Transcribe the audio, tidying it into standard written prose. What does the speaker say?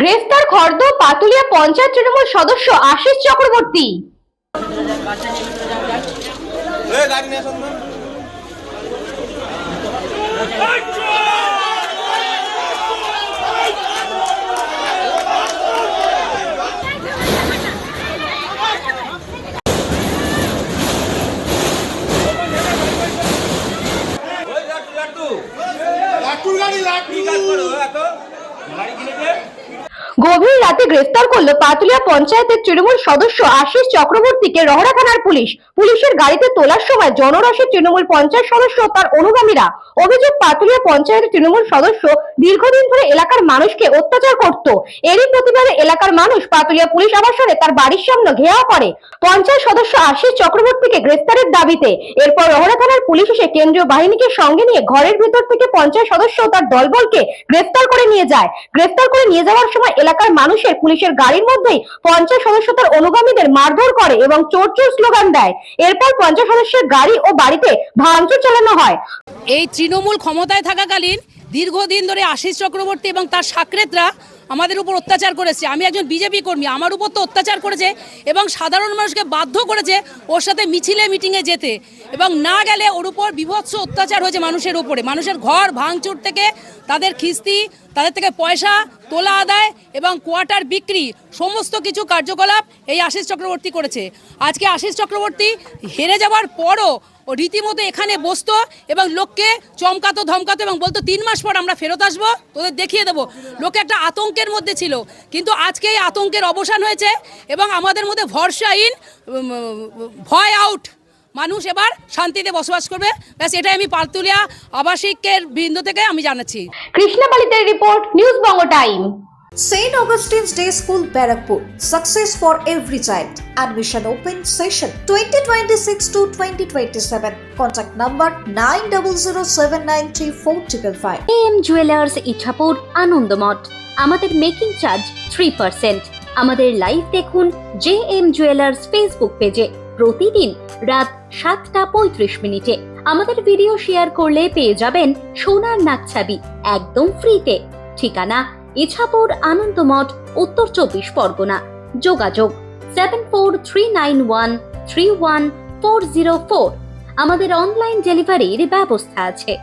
গ্রেফতার খর্দ পাতুলিয়া পঞ্চায়েত তৃণমূল সদস্য আশিস চক্রবর্তী। গভীর রাতে গ্রেফতার করলো পাতুলিয়া পঞ্চায়েতের তৃণমূল সদস্য আশিস চক্রবর্তীকে রহরা থানার পুলিশ। পুলিশের গাড়িতে তোলার সময় জনরসের তৃণমূল পঞ্চায়েত সদস্য ও তার অনুগামীরা। অভিযোগ, পাতুলিয়া পঞ্চায়েতের তৃণমূল সদস্য দীর্ঘদিন ধরে এলাকার মানুষকে অত্যাচার করত। এরই প্রতিবাদে এলাকার মানুষ পাতুলিয়া পুলিশ আবাসনে তার বাড়ির সামনে ঘেরাও করে পঞ্চায়েত সদস্য আশিস চক্রবর্তীকে গ্রেফতারের দাবিতে। এরপর রহরা থানার পুলিশ এসে কেন্দ্রীয় বাহিনীকে সঙ্গে নিয়ে ঘরের ভেতর থেকে পঞ্চায়েত সদস্য ও তার দলবলকে গ্রেফতার করে নিয়ে যায়। গ্রেফতার করে নিয়ে যাওয়ার সময় এলাকার মানুষের পুলিশের গাড়ির মধ্যেই পঞ্চায়েত সদস্য তার অনুগামীদের মারধর করে এবং চোর চোর স্লোগান দেয়। এরপর পঞ্চায়েত সদস্যের গাড়ি ও বাড়িতে ভাঙচুর চালানো হয়। এই তৃণমূল ক্ষমতায় থাকাকালীন দীর্ঘদিন ধরে আশিস চক্রবর্তী এবং তার সাকরেতরা আমাদের উপর অত্যাচার করেছে। আমি একজন বিজেপি কর্মী, আমার উপর তো অত্যাচার করেছে এবং সাধারণ মানুষকে বাধ্য করেছে ওর সাথে মিছিলে মিটিংয়ে যেতে, এবং না গেলে ওর উপর বিভৎস অত্যাচার হয়েছে মানুষের উপরে। মানুষের ঘর ভাঙচুর থেকে তাদের খিস্তি, তাদের থেকে পয়সা তোলা আদায় এবং কোয়ার্টার বিক্রি, সমস্ত কিছু কার্যকলাপ এই আশিস চক্রবর্তী করেছে। আজকে আশিস চক্রবর্তী হেরে যাওয়ার পরও ও রীতিমতো এখানে বসতো এবং লোককে চমকাতো ধমকাতো এবং বলতো 3 মাস পর আমরা ফেরত আসবো, তোদের দেখিয়ে দেবো। লোকে একটা আতঙ্কের মধ্যে ছিল, কিন্তু আজকে এই আতঙ্কের অবসান হয়েছে এবং আমাদের মধ্যে ভরসাহীন, ভয় আউট, মানুষ এবার শান্তিতে বসবাস করবে। ব্যাস এটাই আমি পাতুলিয়া আবাসিকের বৃন্দ থেকে আমি জানাচ্ছি। কৃষ্ণাপালিতের report, news Banga time. St. Augustine's Day School, Barakpur. Success for every child. Admission open session 2026 to 2027. Contact number 9007934555. AM Jewelers Ichapur Anandamath. আমাদের মেকিং চার্জ 3%। আমাদের লাইভ দেখুন JM Jewelers ফেসবুক পেজে প্রতিদিন রাত 7:35 আমাদের ভিডিও শেয়ার করলে পেয়ে যাবেন সোনার নাকছাবি একদম ফ্রিতে। ঠিকানা ইছাপুর আনন্দমঠ, উত্তর 24 পরগনা। যোগাযোগ 7439131404। আমাদের অনলাইন ডেলিভারির ব্যবস্থা আছে।